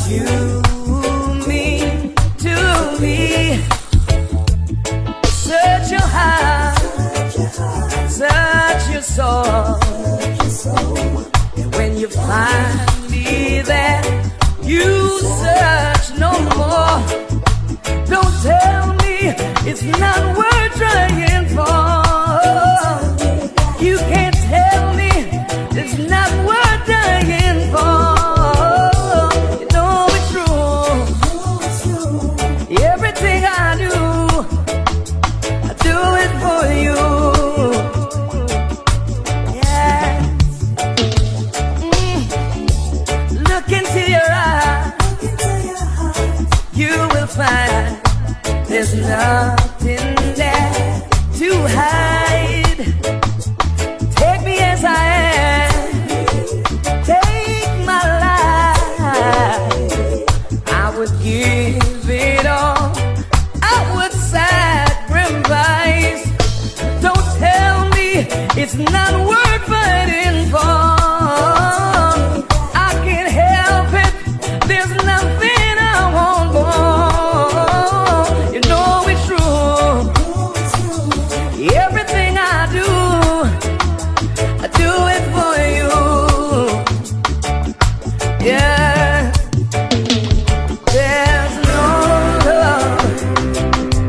you mean to me. Search your heart, search your soul, and when you find me there, you search no more. Don't tell me it's not worth trying for. You can't tell me it's not worth dying for. You know it's true. Everything I do it for you. Yes. Look into your eyes, you will find there's nothing there to hide. Take me as I am, take my life. I would give it all, I would sacrifice. Don't tell me it's not worth fighting for. I can't help it, there's nothing I want more. You know it's true. Everything I do it for you. Yeah. There's no love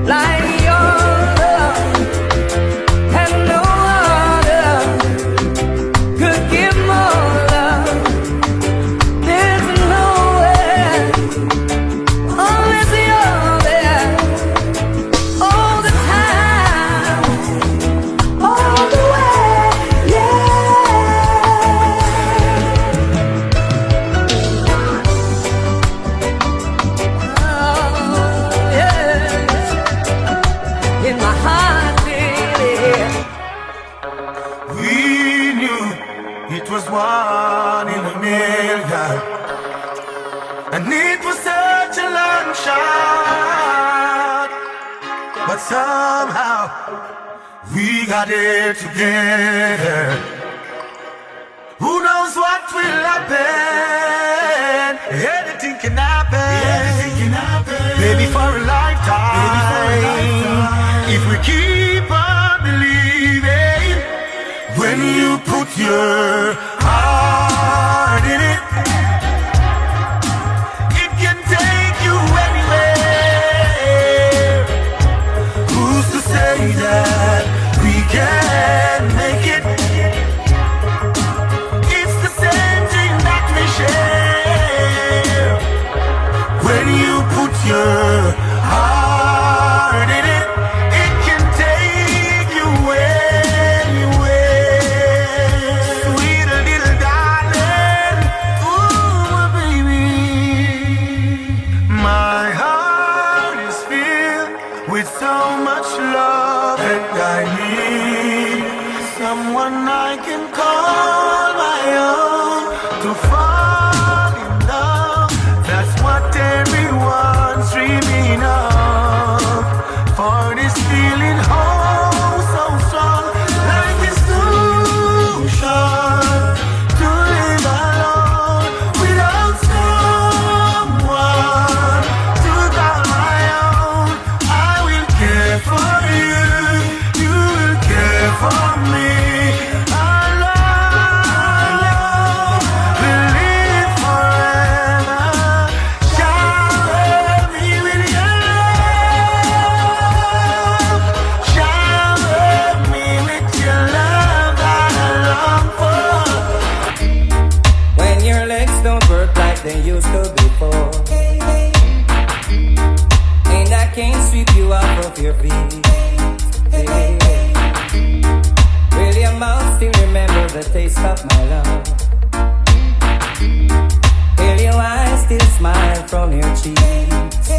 like your love, and no other could give more love. There's nowhere unless you're there, all the time, all the way, in my heart, baby. We knew it was one in a million, and it was such a long shot, but somehow we got it together. Who knows what will happen? Anything can happen, baby, for a lifetime. If we keep on believing, when you put your heart in it, it can take you anywhere. Who's to say that we can make it? It's the same thing that we share. When you put your heart in it, it can take you anywhere. Sweet little darling, ooh, baby. My heart is filled with so much love, and I need someone I can call my own to fall in love. That's what everyone's dreaming of. For this feeling, oh, so strong. Life is too short to live alone without someone to call my own. I will care for you, you will care for me. Our love will live forever. Shower me with your love. Shower me with your love that I long for. When your legs don't work like they used to before, and I can't sweep you off of your feet, will your mouth still remember the taste of my love? Will your eyes still smile from your cheeks?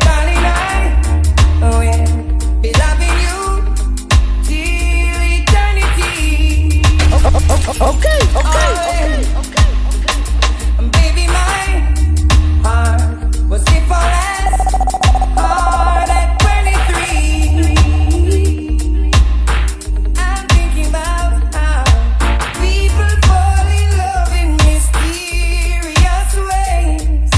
Darling, I will be loving you till eternity. Okay. Baby, my heart was made for less hard at 23. I'm thinking about how people fall in love in mysterious ways.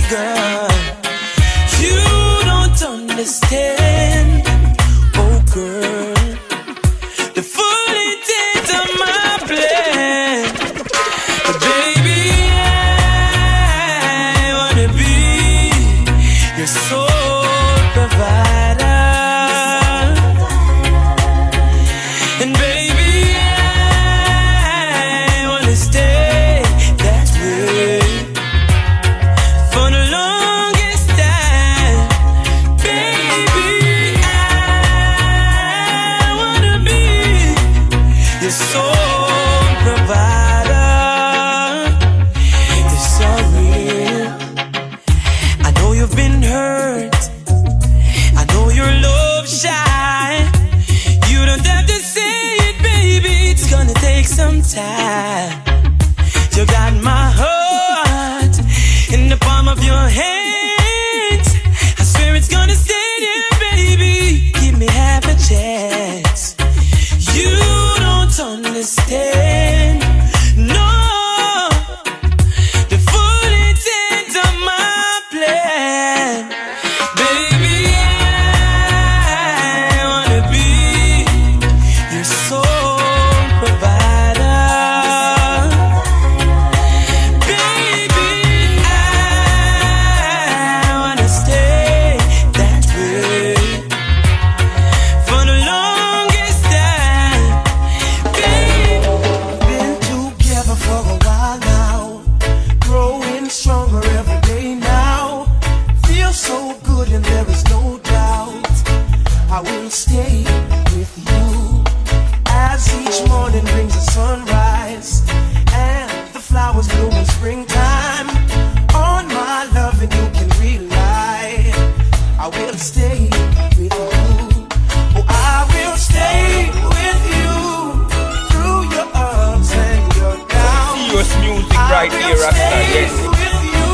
girl. You don't understand, oh girl, the full intent of my plan. But baby, I wanna be your sole provider. And baby, I wanna stay that way for the longest time. Baby, I wanna be your sole provider. It's so real. I know you've been hurt. I know you're love shy. You don't have to say it, baby. It's gonna take some time. You got my heart in the palm of your hands. I swear it's gonna stay there, baby. Give me half a chance. You don't understand, no, the full intent of my plan. Baby, I wanna be your sole provider. Baby, I wanna stay that way for the longest time. Baby, Been together for a while now, growing stronger every day now. Feel so good and there is no doubt I will stay with you as each morning brings a sunrise and the flowers bloom in springtime. On my love and you can rely. I will stay with you. Oh, I will stay with you through your ups and your downs. Serious music right here, Rasta, yes. With you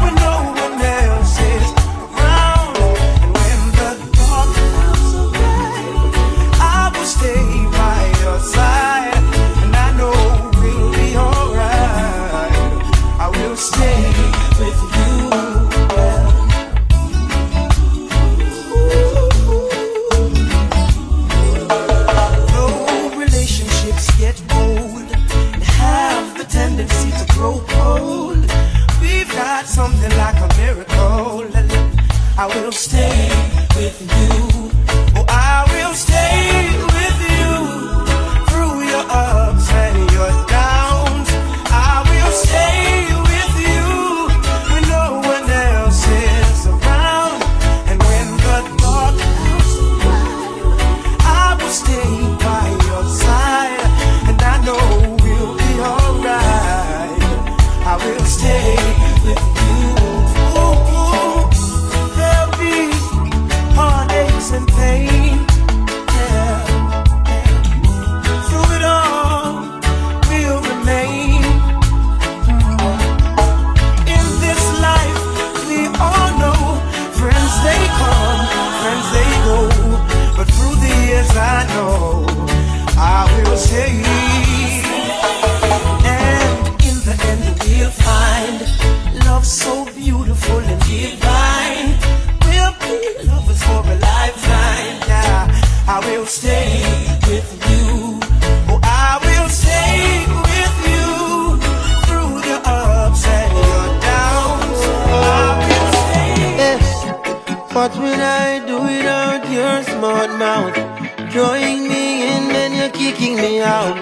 when no one else is around, and when the dark clouds arrive, I will stay by your side, and I know we'll be alright. I will stay with you. Though relationships get old and have the tendency to grow cold, we've got something like a miracle. I will stay with you. Oh, I will stay with you through your ups and your downs. I will stay with you when no one else is around, and when the dark clouds arrive, I will stay by your side, and I know we'll be alright. I will stay with you. Ooh, there'll be heartaches and pain, yeah. Through it all, we'll remain. In this life, we all know friends they come, friends they go, but through the years I know I will stay. And in the end we'll find love so beautiful and divine. We'll be lovers for a lifetime. Yeah, I will stay with you. Oh, I will stay with you through the ups and your downs. I will stay. yes. What would I do without your smart mouth? Drawing me in, then you're kicking me out.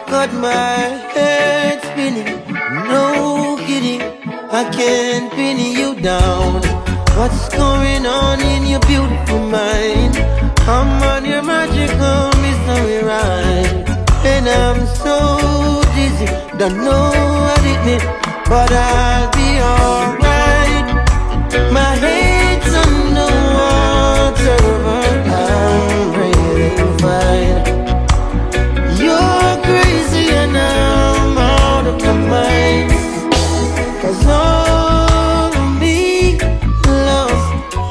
Got my head spinning, no kidding. I can't pin you down. What's going on in your beautiful mind? I'm on your magical mystery ride, and I'm so dizzy, don't know what it is, but I'll be alright. My head's underwater, but I'm breathing fine. You're crazy and I'm out of my mind, 'cause all of me loves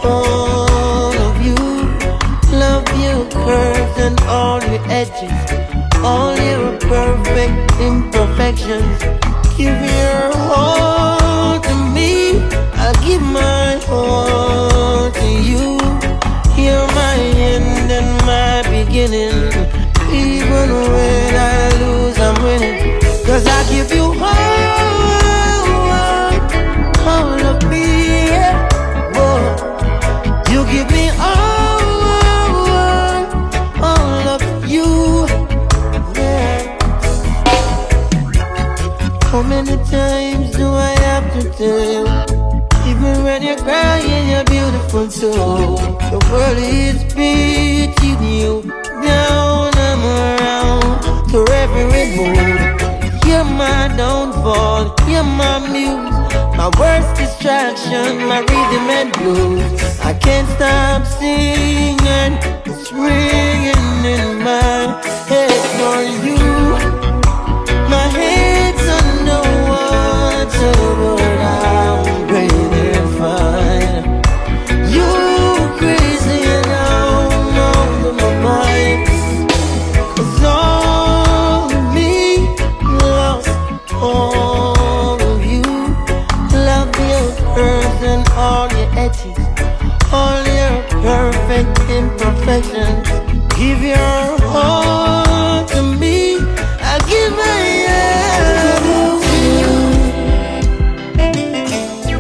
all of you. Love your curves and all your edges, all your perfect imperfections. Give your all to me you. Even when you're crying, you're beautiful too. The world is beating you down and around to every mood. You're my downfall, you're my muse, my worst distraction, my rhythm and blues. I can't stop singing, it's ringing in my head for you. My head's underwater, but I'm breathing fine. You crazy and I'm out of my mind. 'Cause all of me loves all of you. Love your curves and all your edges, all your perfect imperfections. Give your heart to me, I'll give my heart to you.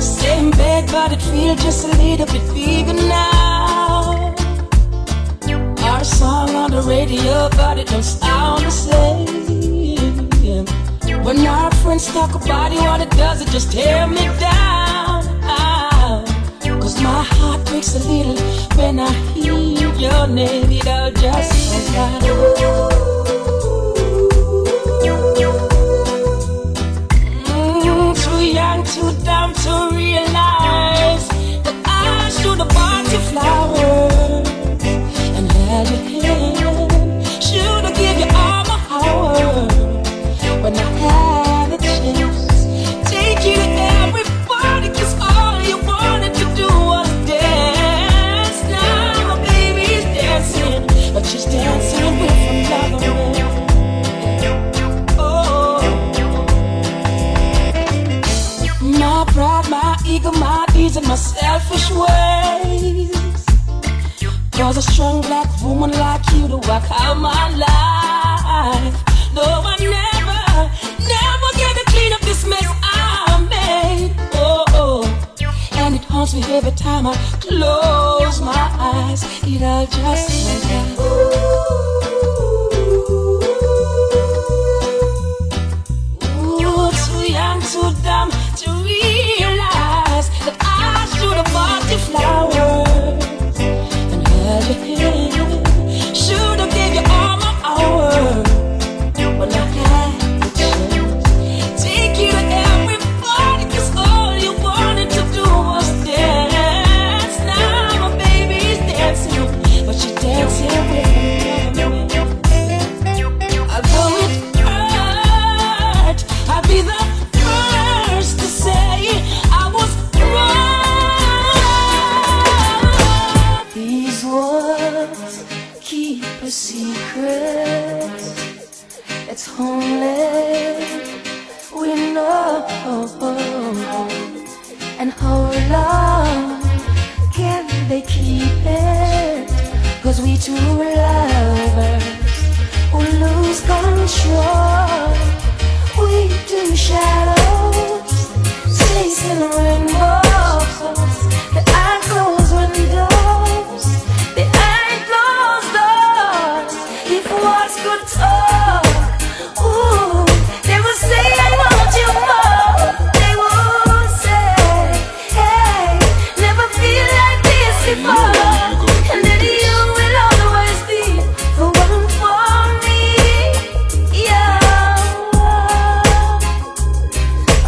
Same bed, but it feels just a little bit bigger now. Our song on the radio, but it don't sound the same. When our friends talk about it, what it does, it just tear me down. 'Cause my heart breaks a little when I hear your name. It all just sounds like too young, too dumb to realize that I should have bought you flowers and held your hand. Should have given you all my heart when I had the chance. Take you to everybody, 'cause all you wanted to do was dance. Now my baby's dancing, but she's dancing with another man. Oh, my pride, my ego, my needs, and my selfish ways. 'Cause a strong black woman like you to walk out my life. No, I never get to clean up this mess I made. Oh, and it haunts me every time I close my eyes. It all just sounds like ooh, too young, too dumb to realize that I should have bought you flowers and held your hand. Should have gave you all my hours when I had the chance. Take you to everybody, 'cause all you wanted to do was dance. Now my baby's dancing, but she's dancing with another man. Although it hurt, I'll be the first to say I was wrong. These words keep a secret. It's only we know. And how long can they keep it? 'Cause we two lovers who lose control. We two shadows chasing rainbows. The eye closed windows, the eye closed doors. If words could talk, ooh, they would say I want you more. They would say, hey, never feel like this before. And then you will always be the one for me. Yeah.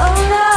Oh no.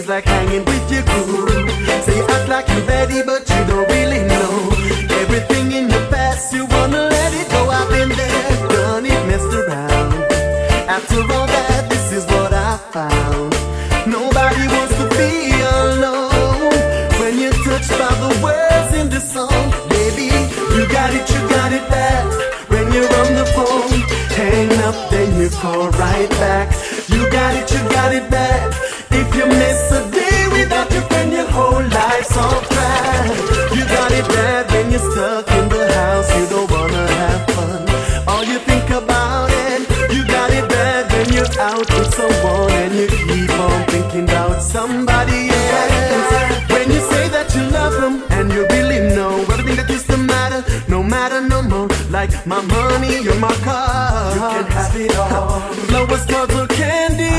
feels like hanging with your crew. So you act like you're ready, but you don't really know. Everything in your past, you wanna let it go. I've been there, done it, messed around. After all that, this is what I found. Nobody wants to be alone. When you're touched by the words in the song, baby, you got it back. When you're on the phone, hang up, then you call right back. You got it back. If you miss a day without your friend, your whole life's off track. You got it bad when you're stuck in the house, you don't wanna have fun. All you think about it. You got it bad when you're out with someone and you keep on thinking about somebody else. When you say that you love them and you really know everything that used to matter, no matter no more. Like my money, you're my car. You can have it all. Flowers, cards, or candy.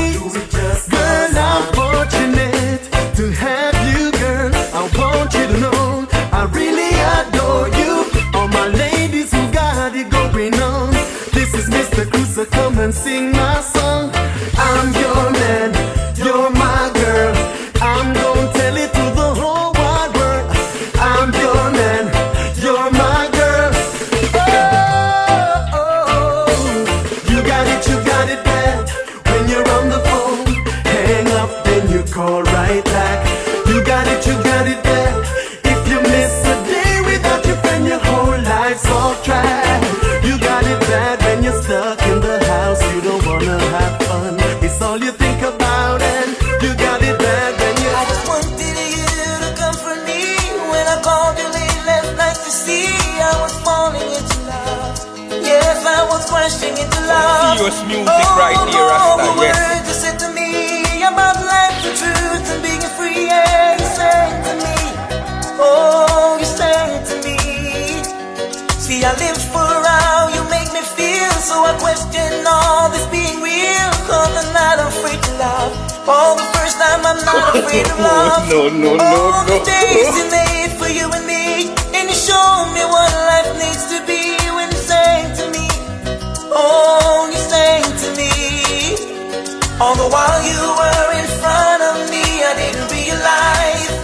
Girl, I'm fortunate to have you, girl. I want you to know I really adore you. All my ladies who got it going on. This is Mr. Cruz, so come and sing my song. I'm your man, you're my girl. I'm gonna tell it to the whole wide world. I'm your man, you're my girl. Oh, you got it bad. When you're on the phone, hang up, then you call right back. You got it bad. If you miss a day without your friend, your whole life's off track. You got it bad when you're stuck in the house, you don't wanna have fun. It's all you think about, and you got it bad when you. I just wanted you to comfort me when I called you late last night to see I was falling into love. Yes, I was crashing into love. Serious music right here, Rasta, the yes. words you said to me about life, the truth, and being free. Yeah, you said to me, oh, you said to me. See, I live for how you make me feel, so I question all this being real. Cause I'm not afraid to love. For the first time, I'm not afraid of love. No. All the days you made for you and me, and you showed me what life needs to be. When you sang to me, oh, you sang to me. All the while you were in front of me, I didn't realize.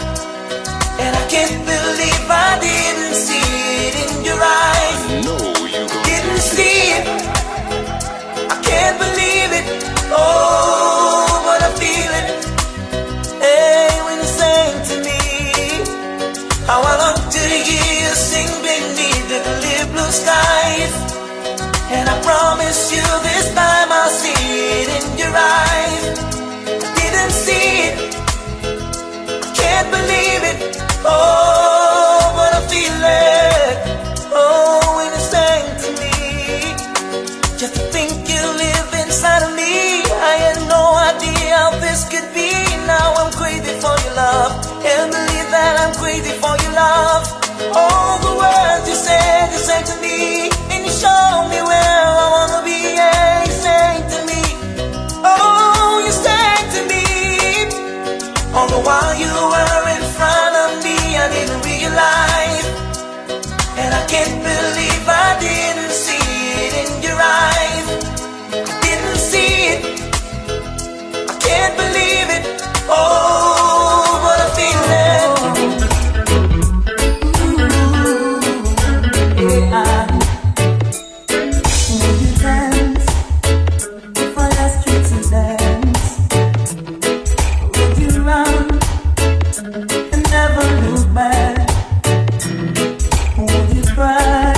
And I can't believe I didn't see it in your eyes. No, you didn't see it. I can't believe it. Oh, but I feel it. Hey, when you sang to me, how I love to hear you sing beneath the clear blue skies. And I promise you this time I'll see it in your eyes. Didn't see it. I can't believe it. Oh, but I feel it. Oh, when you sang to me. Just to think you live inside of me. I had no idea how this could be. Now I'm crazy for your love. Can't believe that I'm crazy for your love. All the words you said to me. And you showed me where I wanna be. Yeah, you sang to me. Oh, you sang to me. All the while you were in front of me, I didn't realize. And I can't believe I didn't see it in your eyes. Didn't see it. I can't believe it. Oh, but I feel it. Yeah. Will you dance if I asked you to dance? Would you run and never look back? Would you cry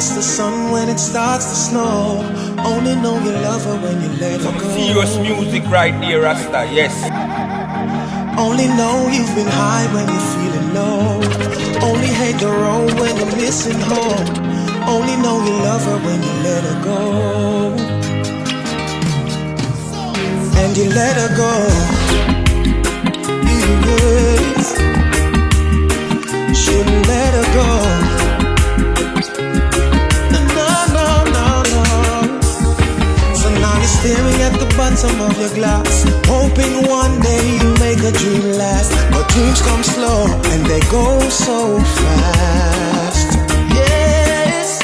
miss the sun when it starts to snow. Only know you love her when you let her go. Serious music right there, Rasta, yes. Only know you've been high when you're feeling low. Only hate the road when you're missing home. Only know you love her when you let her go. And you let her go. Yes. Shouldn't let her go. Staring at the bottom of your glass, hoping one day you make a dream last. But dreams come slow and they go so fast. Yes.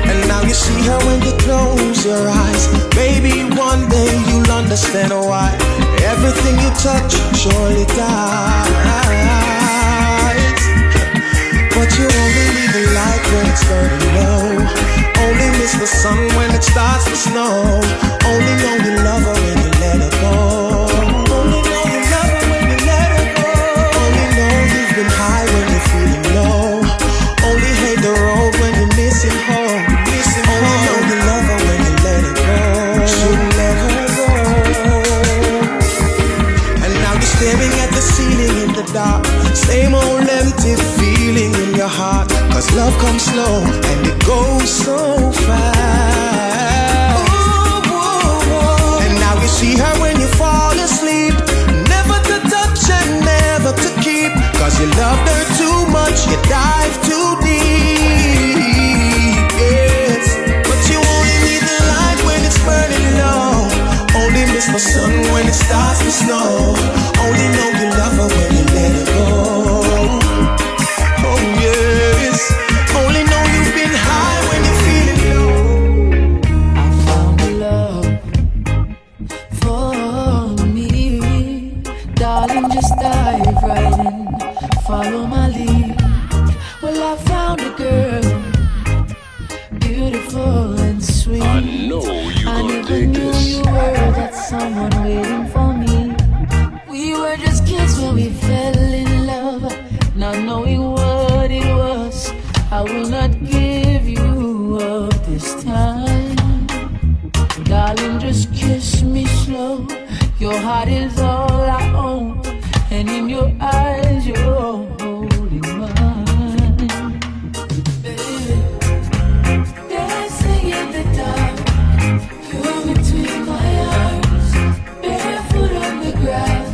And now you see her when you close your eyes. Baby, one day you'll understand why everything you touch surely dies. But you only need the light when it's burning low. Only miss the sun when it starts to snow. Only know you love her when you let her go. Only know you love her when you let her go. Only know you've been high when you're feeling low. Only hate the road when you're missing home. Only know you love her when you let her go. Shouldn't let her go. And now you're staring at the ceiling in the dark. Same old empty feeling in your heart. Cause love comes slow and it goes so fast. And now you see her when you fall asleep. Never to touch and never to keep. Cause you loved her too much, you dive too deep. Yes. But you only need the light when it's burning low. Only miss the sun when it starts to snow. Only know you love her when you let her go. Oh yes. Only know you've been high when you're feeling low. I found a love for me. Darling, just dive right in. Follow my lead. Well, I found a girl, beautiful and sweet. I know you I gonna never dig knew this. you were that someone waiting for me. We were just kids when we fell in love, not knowing what it was. I will not give you up this time. Darling, just kiss me slow. Your heart is all I own, and in your eyes you're holding mine. Baby, dancing in the dark, you're between my arms, barefoot on the grass,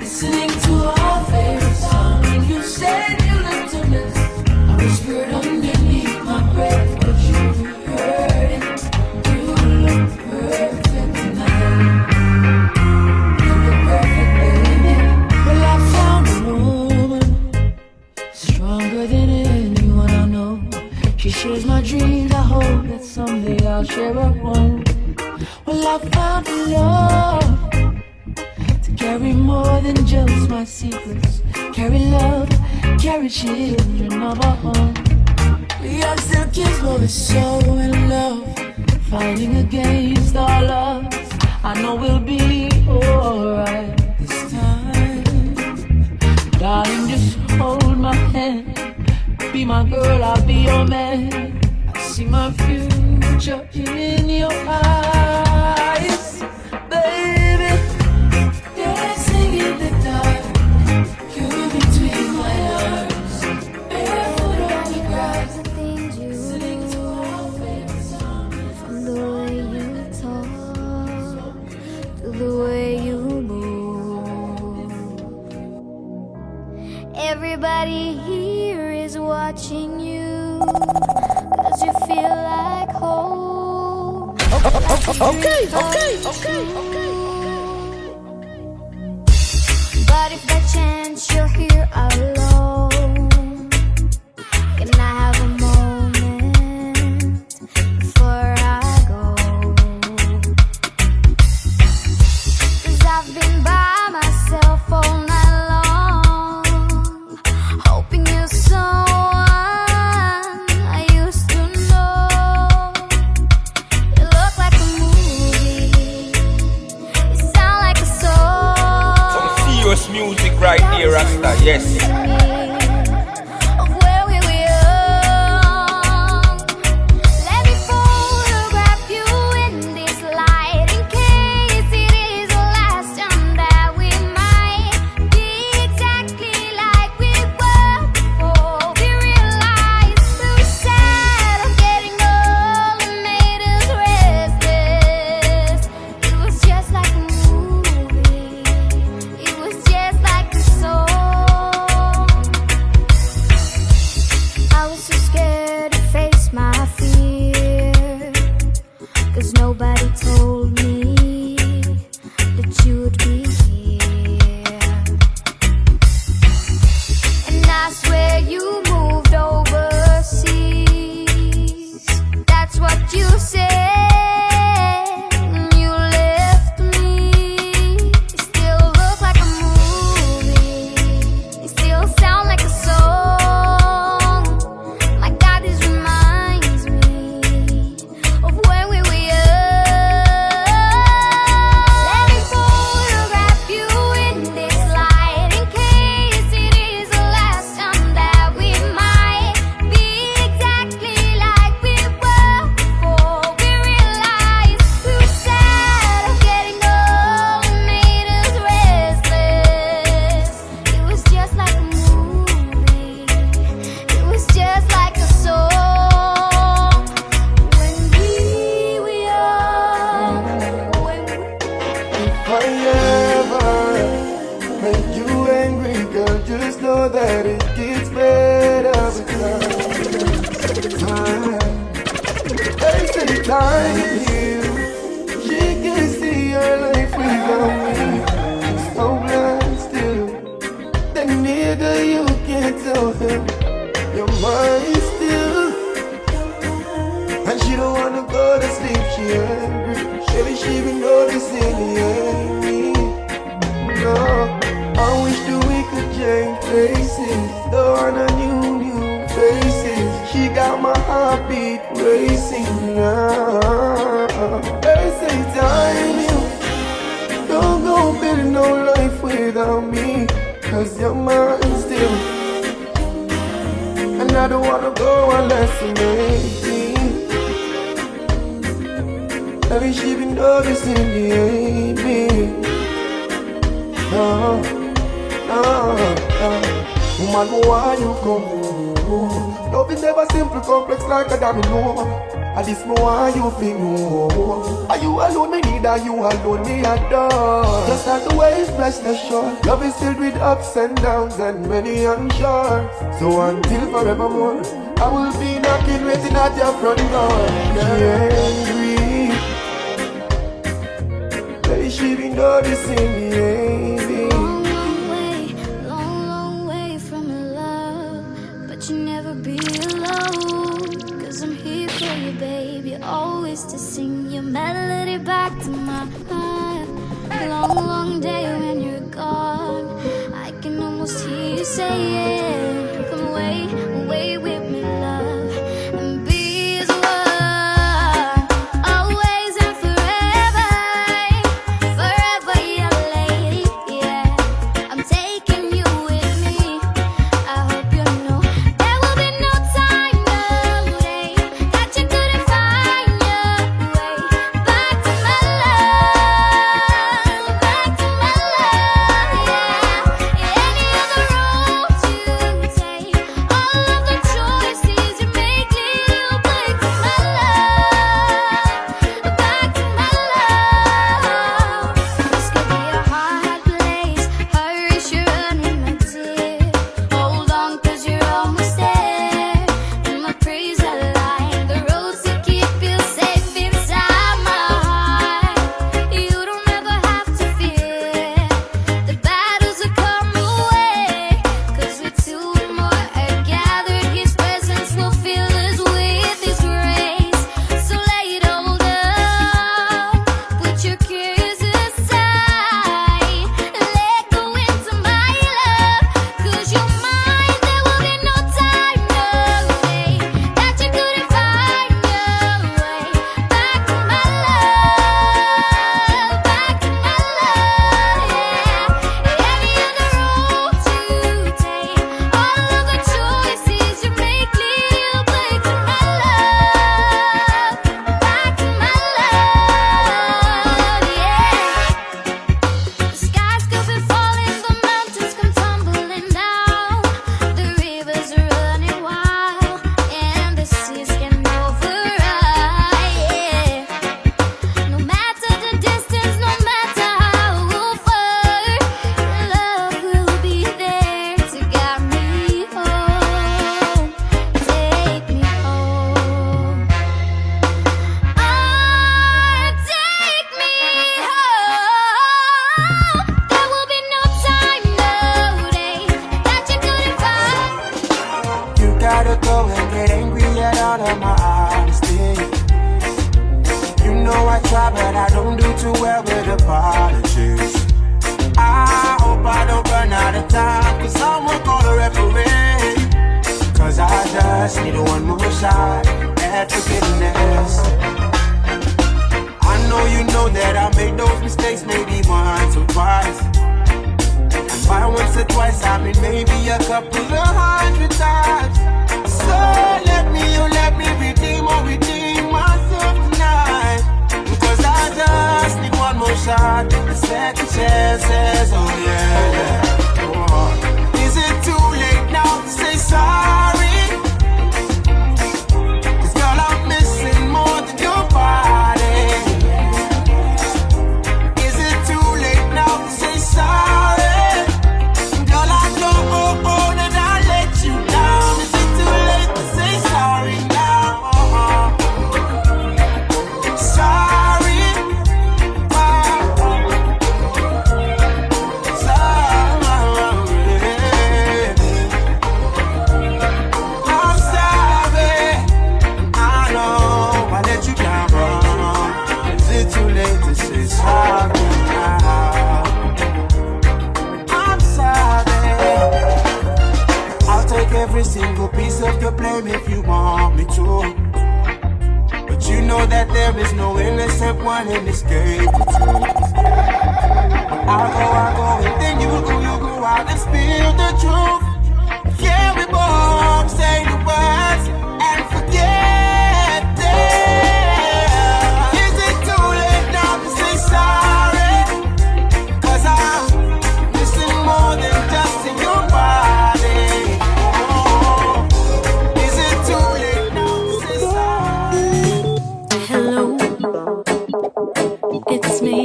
listening to our favorite song. And you said you looked a mess. I whispered underneath my breath, but you heard it. You look perfect tonight. You look perfect, baby. Well, I found a woman stronger than anyone I know. She shares my dreams. I hope that someday I'll share her home. Well, I found a love to carry more than just my secrets. Carry love, carry children of our own. We are still kids, but we're so in love, fighting against all odds. I know we'll be alright this time. Darling, just hold my hand. Be my girl, I'll be your man. I see my future in your eyes, baby. Dancing in the dark, you between my arms, barefoot on the grass, listening to our favorite song. From the way you talk to the way you move, everybody here is watching you, 'cause you feel like home. Okay. But if by chance you're here alone, can I have a moment before I go? 'Cause I've been by myself all night long, hoping you're someone I used to know. You look like a movie, you sound like a song. Some serious music right there, Rasta, yes. Of where we were young, told me that you would be here. And I swear you moved overseas. That's what you said. You left me. You still look like a movie. You still sound like a song. My God, this reminds me of when we were young. Let me photograph you in this light in case it is the last time that we might be exactly like we were before we realized we were sad of getting old and made us restless. It was just like a movie. It was just like a song. When we were young, when we If I ever make you angry, girl, just know that it gets better with time. They say time heals. She can see her life without me. She's so blind still. The nigga, you can't tell him your mind still. And she don't wanna go to sleep, she angry. Maybe she been noticing he ain't me. No, I wish that we could change places. Don't want a new faces. She got my heartbeat racing now. They say time you don't go build no life without me, 'cause you're mine still. And I don't wanna go unless you make me. Maybe she been noticing he ain't me. No, no, no. Woman, why you come? Love is never simple, complex like a domino. And this more why you feel no. Are you alone, me need, are you alone, me adore. Just like the waves bless the shore. Love is filled with ups and downs and many unsure. So until forevermore, I will be knocking, waiting at your front door. She angry. Maybe she be noticing me, baby. long way from your love, but you never be alone. 'Cause I'm here for you, baby, always to sing your melody back to my heart. Long day when you're gone, I can almost hear you saying, come away, away with me, love, and be as one, always and forever, forever your lady, yeah. I'm taking you with me. I hope you know there will be no time, no day that you couldn't find your way back to my love, back to my love. didn't do too well with apologies. I hope I don't run out of time, cause someone call a referee. Cause I just need one more shot at forgiveness. I know you know that I made those mistakes maybe once or twice. And by once or twice I mean maybe a couple of 100 times. So let me redeem myself tonight. Cause I just need one more shot, a second chances, oh yeah. Oh. Is it too late now to say sorry? Cause girl, I'm missing more than your body. Is it too late now to say sorry? Girl, I know that I let you down. Is it too late to say sorry now? Sorry. I'm sorry. I know I let you down wrong. Is it too late to say sorry now? I'm sorry. I'll take every single piece of the blame if you want me to. But you know that there is no innocent one in this game. I'll go, and then you go out and spill the truth. Yeah, we both say the words and forget them. Is it too late now to say sorry? Cause I'm missing more than just in your body. Oh, is it too late now to say sorry? Hello, it's me.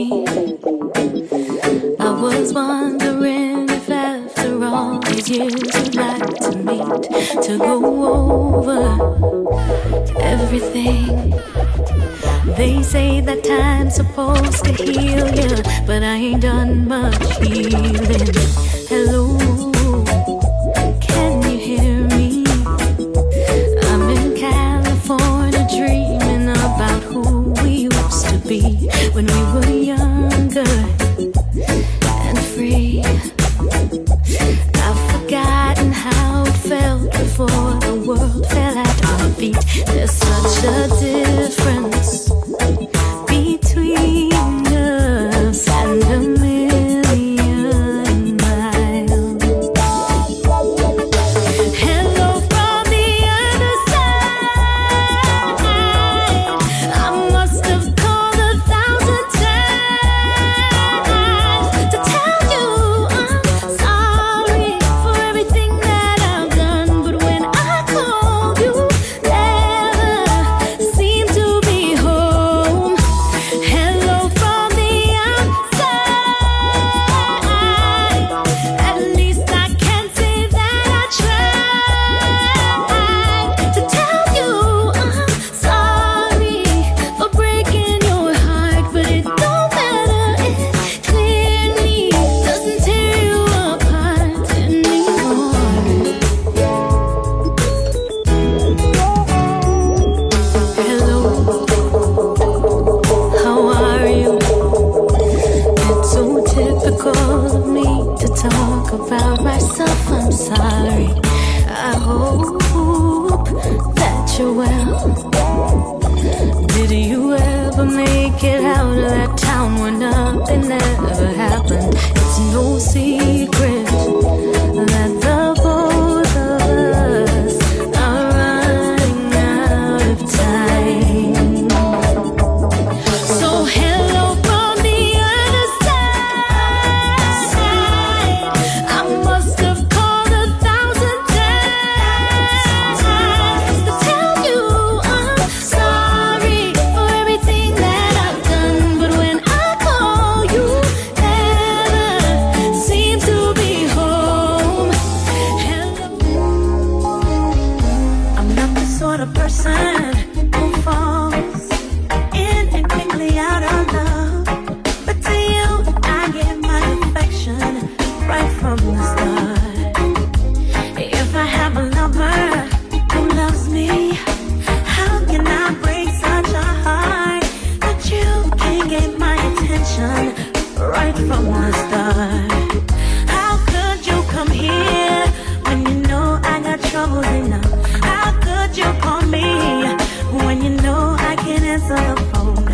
I was wondering if after all these years you'd like to meet, to go over everything. They say that time's supposed to heal you, but I ain't done much healing. Hello, can you hear me? I'm in California dreaming about who we used to be when we were younger and free. I've forgotten how it felt before the world fell at our feet. There's such a difference between us and a million miles. Hello from the other side. I must have called 1,000 times to tell you I'm sorry for everything that I've done. But when I called, you never seemed to be home. Hello from the outside. At least I can say that I tried to tell you I'm sorry for breaking your heart. But it don't matter, it clearly doesn't tear you apart anymore. Hello, how are you? It's so typical of me to talk about myself. I'm sorry. I hope that you're well. Did you ever make it out of that town where nothing ever happened? It's no secret that the both of us are running out of time. So hello from the other side. I must have called 1,000 times to tell you I'm sorry for everything that I've done. But when I attention right from the start. How could you come here when you know I got troubles enough? How could you call me when you know I can't answer the phone?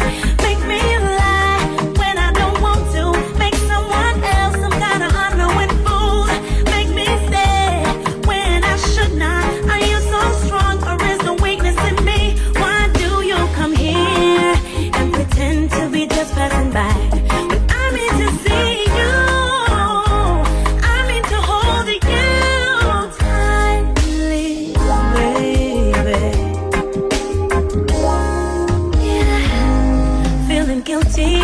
Make me lie when I don't want to. Make someone else some kind of unknowing fool. Make me stay when I should not. Are you so strong or is the weakness in me? Why do you come here and pretend to be just passing by? When I mean to see you, I mean to hold you tightly, baby. Yeah, feeling guilty,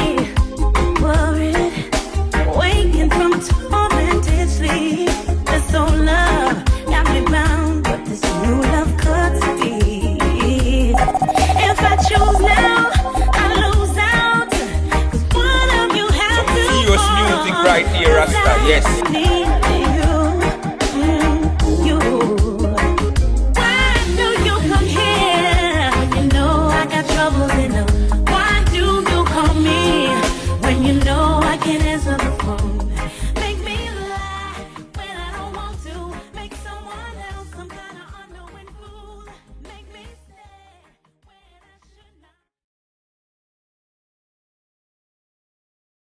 worried, waking from tormented sleep. This old love got me bound, but this new love cuts deep. If I choose now, I lose out. 'Cause one of you has to Serious music right here, Rasta, yes. fall.